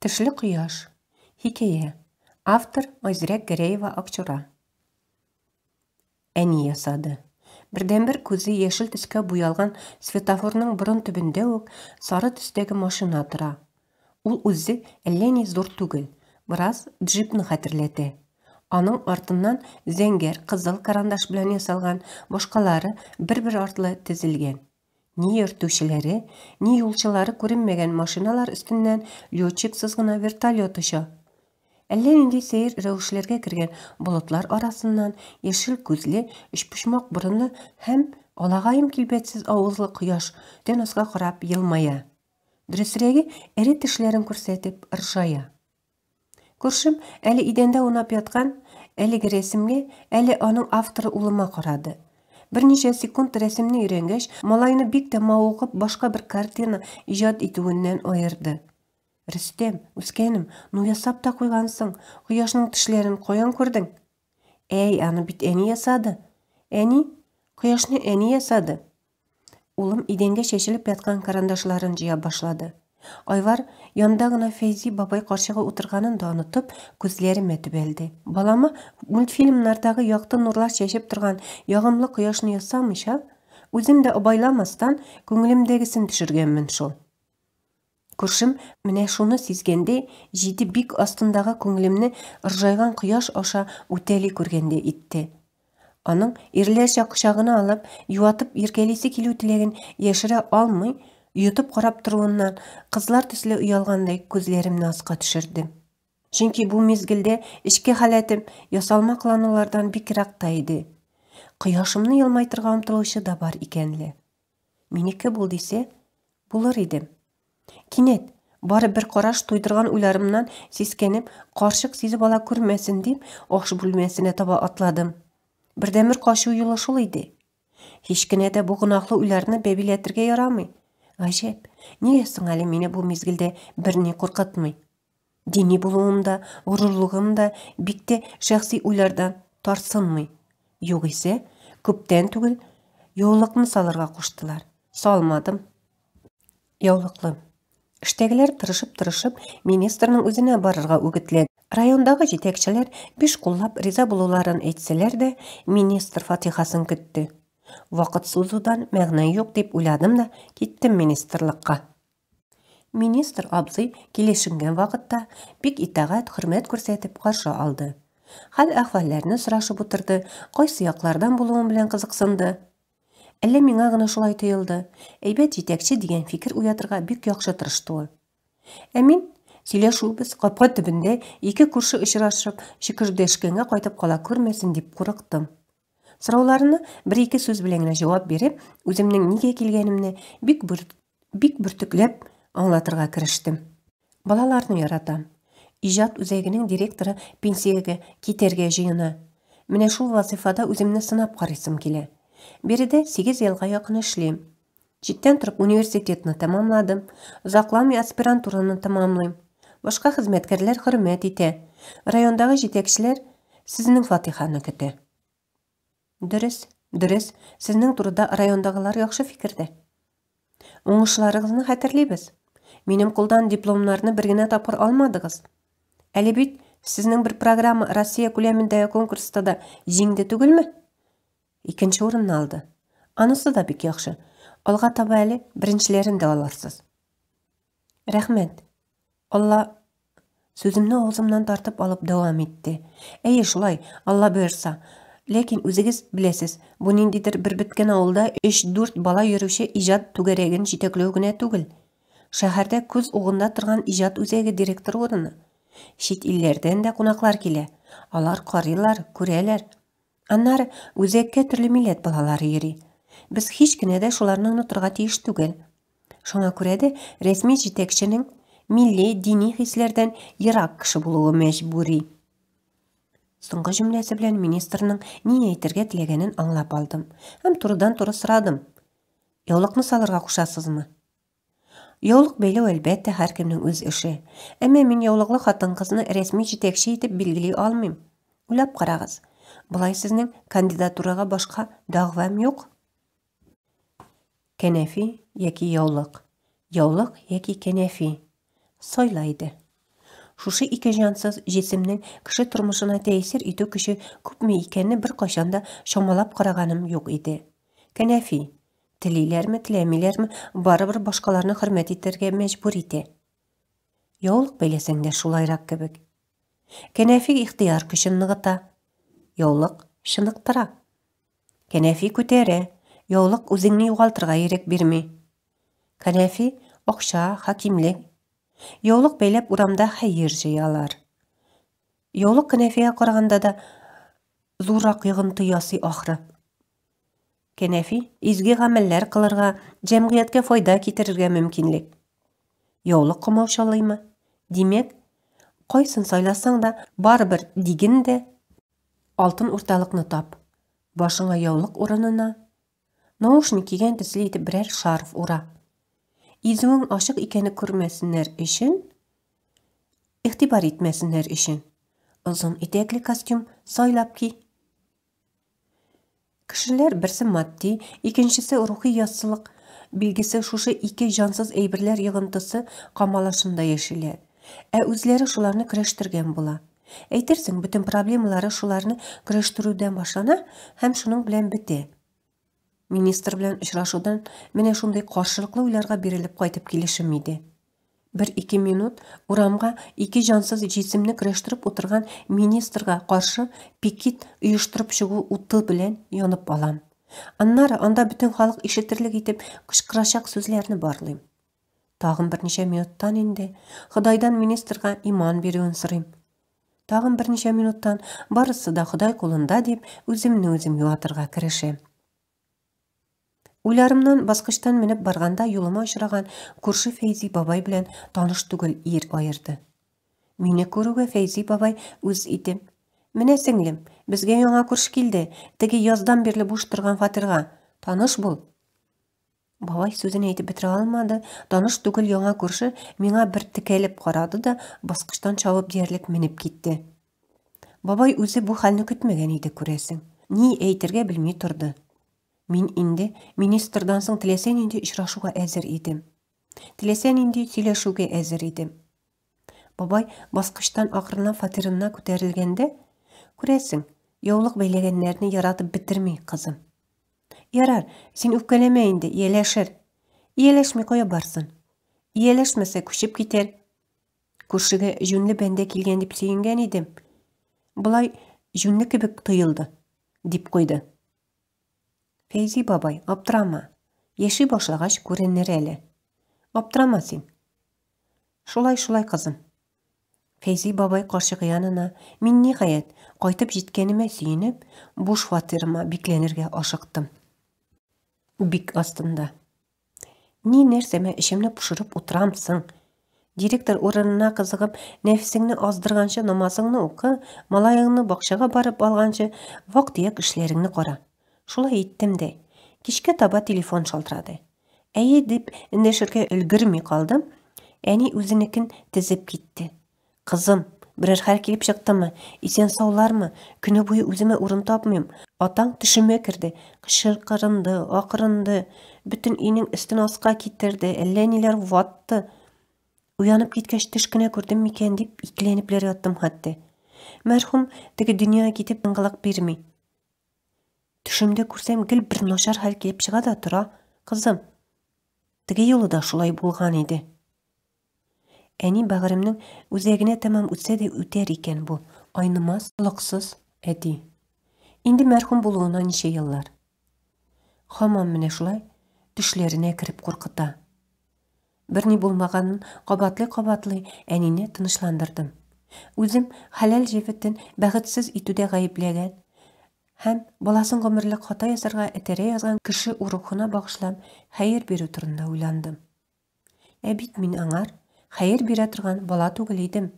Тішлі құяш. Хикая. Автор Айзрек Гереева Акчура. Әни ясады. Бірден-бір көзі ешіл түске буялған светофорның бұрын түбінде өк сары түстегі машина тұра. Ул үзі әлләни зор түгел, біраз джипны хәтерләтә. Аның артыннан зәңгәр қызыл карандаш белән ясалган башкалары бер-бер артлы тезелгән. Ни йөртүчеләре, ни юлчылары күренмәгән машиналар өстеннән летчиксыз гына вертолет оча. Әллә нинди сәер рәвешләргә кергән болытлар арасыннан яшел күзле, өчпочмак борынлы һәм алагаем килбәтсез авызлы кояш төнәскә карап елмая. Дөресрәге, эре тешләрен күрсәтеп ыржая. Күршем әле идәндә унап яткан әлеге рәсемгә әле аның авторы улыма карады. Берничә секунд рәсемне өйрәнгәч, малайны бик тә мавыгып башка бер картина иҗат итүеннән аерды. Рөстәм, үскәнем, ну ясап та куйгансың, кояшның тешләрен каян күрдең? Әй, аны бит әни ясады. Әни? Кояшны әни ясады. Улым идәнгә чәчелеп яткан карандашларын җыя башлады. Айвар янда гына Фәйзи бабай каршыга утырганын да онытып, күзләремә төбәлде. Балама мультфильмнардагы якты нурлар чәчеп торган ягымлы кояшны ясамыйча, үзем дә абайламастан күңелемдәгесен төшергәнмен шул. Күршем менә шуны сизгәндә, җиде бик астындагы күңелемне ыржайган кояш аша үтәли күргәндә итте. Аның ирләрчә кочагына алып, юатып иркәлисе килү теләген яшерә алмый, йотып карап торуыннан кызлар төсле уялгандай күзләремне аска төшердем. Чөнки бу мизгелдә эчке халәтем ясалма кыланулардан бикрәк иде. Кояшымны елмайтырга омтылучы да бар икәнле. Минеке бул дисә, булыр идем. Кинәт, бары бер караш туйдырган уйларымнан сискәнеп, карчык сизеп ала күрмәсен дип, аш бүлмәсенә таба атладым. Бердәмер качу юлы шул иде. Һич кенә дә бу гынаклы уйларны бәбиләтергә ярамый. Гаҗәп, нигә соң әле мине бу мизгелдә берни куркытмый? Дини булуым да, горурлыгым да бик тә шәхси уйлардан тарсынмый. Югыйсә, күптән түгел яулыкны салырга куштылар. Салмадым. Яулыклы. Эштәгеләр тырышып министрның үзенә барырга үгетләде. Райондагы җитәкчеләр биш куллап риза булуларын әйтсәләр дә, министр фатихасын көтте. Вакыт сузудан мәгънә юк дип уйладым да киттем министрлыкка. Министр абзый килешенгән вакытта бик итагать, хөрмәт күрсәтеп каршы алды. Хәл-әхвәлләрне сорашып утырды, кайсы яклардан булуым белән кызыксынды. Әллә миңа гына шулай тоелды, әйбәт җитәкче дигән фикер уятырга бик яхшы тырышты ул. Ә мин сөйләшүбез капка төбендә ике күрше очрашып, шикердәшкәнгә кайтып кала күрмәсен дип курыктым. Сорауларына бер-ике сүз белән генә җавап биреп, үземнең нигә килгәнемне бик бөртекләп аңлатырга керештем. Балаларны яратам. Иҗат үзәгенең директоры пенсиягә китәргә җыена. Менә шул вазифада үземне сынап карыйсым килә. Биредә 8 елга якын эшлим. Читтән торып университетны тәмамладым. Озакламый аспирантураны тәмамлыйм. Башка хезмәткәрләр хөрмәт итә. Райондагы җитәкчеләр сезнең Фатиханы көтә. Дөрес, сезнең турыда райондагылар яхшы фикердә. Уңышларыгызны хәтерлибез. Минем кулдан дипломнарны бер генә тапкыр алмадыгыз. Әле бит сезнең бер программа Россия күләмендәге конкурста да җиңде түгелме? Икенче урынны алды. Анысы да бик яхшы. Алга таба әле беренчеләрен дә аларсыз. Рәхмәт. Алла сүземне авызымнан тартып алып дәвам итте. Әйе шулай, Алла бирса. Ләкин үзегез беләсез, бу ниндидер бер беткән авылда 3-4 бала йөрүче иҗат түгәрәген җитәкләү генә түгел. Шәһәрдә күз угында торган иҗат үзәге директор урыны. Чит илләрдән дә кунаклар килә. Алар карыйлар, күрәләр. Аннары үзәккә төрле милләт балалары йөри. Без һич кенә дә шуларны онытырга тиеш түгел. Шуңа күрә дә рәсми җитәкченең милли, дини хисләрдән ерак кеше булуы мәҗбүри. Соңгы җөмләсе белән министрның ни әйтергә теләгәнен аңлап алдым. Һәм турыдан-туры сорадым. Яулыкны салырга кушасызмы? Яулык бәйләү әлбәттә һәркемнең үз эше. Әмма мин яулыклы хатын-кызны рәсми җитәкче итеп билгели алмыйм. Уйлап карагыз. Булай сезнең кандидатурага башка дәгъвам юк. Кәнәфи яки яулык. Яулык яки кәнәфи. Сайлайды. Шушы ике жансыз жесемнең кеше тормышына тәэсир итү көче күпме икәнне беркайчан да шамалап караганым юк иде. Кәнәфи, телиләрме, теләмиләрме, барыбер башкаларны хөрмәт итәргә мәҗбүр итә. Яулык бәйләсәң дә шулайрак кебек. Кәнәфи ихтыяр көчен ныгыта. Яулык шыныктыра. Кәнәфи күтәрә. Яулык үзеңне югалтырга ирек бирми. Кәнәфи акча, хакимлек. Яулык бәйләп урамда хәер җыялар. Яулык кәнәфигә караганда да зуррак йогынты ясый ахры. Кәнәфи изге гамәлләр кылырга, җәмгыятькә файда китерергә мөмкинлек. Яулык комаушалыймы? Димәк, кайсын сайласаң да барыбер диген дә алтын урталыкны тап. Башыңа яулык урынына наушник кигән төсле итеп берәр шарф ура. Изүең ашык икәнне күрмәсеннәр өчен, игътибар итмәсеннәр өчен, озын итәкле костюм сайлап ки. Кешеләр берсе матди, икенчесе рухи яссылык билгесе шушы ике жансыз әйберләр йогынтысы камалашында яшиләр. Үзләре шуларны көрәштергән була. Әйтерсең, бөтен проблемалары шуларны көрәштерүдән башлана һәм шуның белән бетә. Министр белән очрашудан менә шундый каршылыклы уйларга бирелеп кайтып килешем иде. 1-2 минут урамга ике жансыз җисемне көрәштереп утырган министрга каршы пикет оештырып чыгу уты белән янып алам. Аннары анда бөтен халык ишетерлек итеп кычкырачак сүзләрне барлыйм. Тагын берничә минуттан инде Худайдан министрга иман бирүен сорыйм. Тагын берничә минуттан барысы да Худай кулында дип үземне үзем юатырга керешәм. Уйларымнан баскычтан менеп барганда юлыма очраган күрше Фәйзи бабай белән таныш түгел ир аерды. Мине күрүгә Фәйзи бабай үз итеп: "Менә сеңлем, безгә яңа күрше килде, теге яздан бирле буш торган фатирга. Таныш бул." Бабай сүзен әйтеп бетерә алмады. Таныш түгел яңа күрше миңа бер текәлеп карады да баскычтан чабып диярлек менеп китте. Бабай үзе бу хәлне көтмәгән иде, күрәсең. Ни әйтергә белми торды. Мин инде министрдан соң теләсә нинди очрашуга әзер идем. Теләсә нинди сөйләшүгә әзер идем. Бабай баскычтан акрынлап фатирына күтәрелгәндә, күрәсең, яулык бәйләгәннәрне яратып бетерми, кызым. Ярар, син үпкәләмә инде, ияләшер. Ияләшми кая барсын? Ияләшмәсә күчеп китәр. Күршегә җүнле бәндә килгән дип сөенгән идем. Булай җүнле кебек тоелды, дип куйды. Фәйзи бабай, аптырама. Яши башлагач күренер әле. Аптырама син. Шулай, кызым. Фәйзи бабай карчык янына, мин ниһаять кайтып җиткәнемә сөенеп, буш фатирыма бикләнергә ашыктым. Бик астында. Ни нәрсәмә эшемне пошырып утырамсың? Директор урынына кызыгып, нәфсеңне аздырганчы намазыңны укы, малаеңны бакчага барып алганчы вак-төяк эшләреңне кара. Шулай иттем дә. Кичкә таба телефон шалтырады. Әйе дип эндәшергә өлгерми калдым. Әни үзенекен тезеп китте. Кызым, берәр хәл килеп чыктымы? Исән саулармы? Көне буе үземә урын тапмыйм. Атаң төшемә керде. Кычкырынды, акырынды. Бөтен өйнең өстен аска китерде. Әллә ниләр ватты. Уянып киткәч төш кенә күрдем микән дип икеләнепләр яттым хәтта. Мәрхүм теге дөньяга китеп ыңгылык бирми. Төшемдә күрсәм гел бер начар хәл килеп чыга да тора. Кызым, теге юлы да шулай булган иде. Әни бәгыремнең үзәгенә тәмам үтсә дә үтәр икән бу. Айнымас, лыксыз әти. Инде мәрхүм булуына ничә еллар. Һаман менә шулай төшләренә кереп куркыта. Берни булмаганын кабатлый әнине тынычландырдым. Үзем хәләл җефетен бәхетсез итүдә гаепләгән һәм баласын гомерлек хата ясарга этәрә язган кеше урухына багышлап хәер бирү турында уйландым. Бит мин аңар хәер бирә торган бала түгел идем.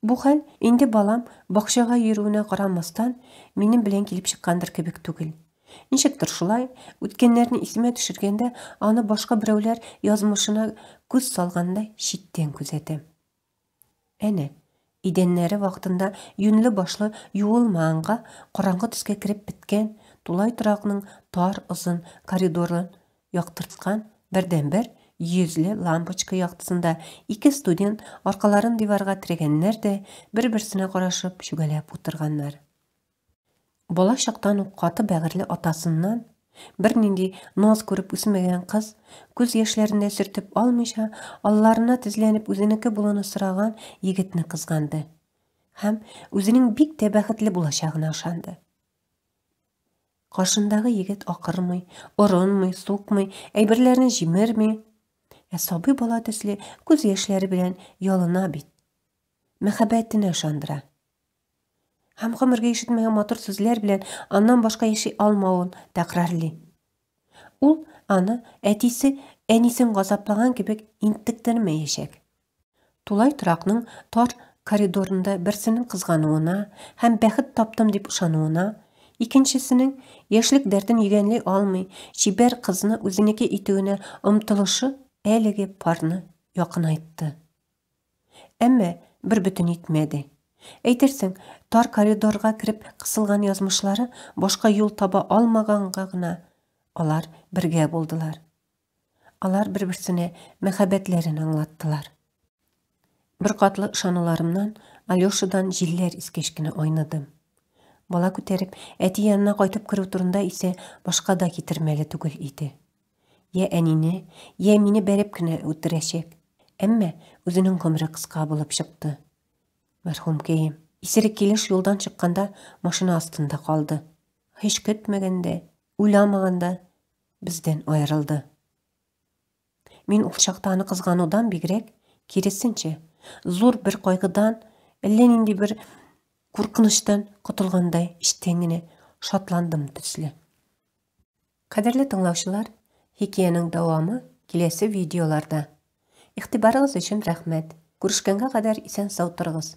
Бу хәл инде балам бакчага йөрүенә карамастан минем белән килеп чыккандыр кебек түгел. Ничектер шулай, үткәннәрне исемә төшергәндә, аны башка берәүләр язмышына күз салгандай читтән күзәтәм. Әнә, идәннәре вакытында юнлы башлы юылмаганга, караңгы төскә кереп биткән, тулай торакның тар озын коридорын яктырткан бердән-бер Yüзле лампочка яктысында ике студент аркаларын диварга тирәгәннәр дә бер-берсенә карашып чүгәләп утырганнар. Бала чактан ук каты бәгырьле атасыннан бернинди наз күреп үсмәгән кыз күз яшьләрендә сөртеп алмыйча алларына тезләнеп үзенеке булуны сораган егетне кызганды һәм үзенең бик тә бәхетле булачагына ышанды. Каршындагы егет акырмый, орынмый, сукмый, әйберләрне җимерми, сабый бала төсле күз яшьләре белән ялына бит. Мәхәббәтенә ышандыра. Һәм гомергә ишетмәгән матур сүзләр белән аннан башка яши алмавын тәкрарлый. Ул аны әтисе әнисен газаплаган кебек интектермәячәк. Тулай торакның тар коридорында берсенең кызгануына һәм бәхет таптым дип ышануына, икенчесенең яшьлек дәртен йөгәнли алмый, чибәр кызны үзенеке итүенә омтылышы әлеге парны якынайтты. Әмма бер бөтен итмәде. Әйтерсең, тар коридорга кирип кысылган язмышлары башка юл таба алмаганга гына алар бергә булдылар. Алар бер-берсенә мәхәббәтләрен аңлаттылар. Бер катлы ышануларымнан Алёшадан җилләр искәч кенә айныдым. Бала күтәреп, әти янына кайтып керү турында исә башка да китермәле түгел иде. Я әнине, я мине бәреп кенә үтерәчәк. Әмма үзенең гомере кыска булып чыкты. Мәрхүмкәем, исерек килеш юлдан чыкканда машина астында калды. Һич көтмәгәндә, уйламаганда бездән аерылды. Мин ул чакта аны кызганудан бигрәк, киресенчә, зур бер кайгыдан, әллә нинди бер куркыныштан котылгандай иштән генә шатландым төсле. Кадерле тыңлаучылар, хикәянең дәвамы киләсе видеоларда. Игътибарыгыз өчен рәхмәт. Күрешкәнгә кадәр исән сау торыгыз.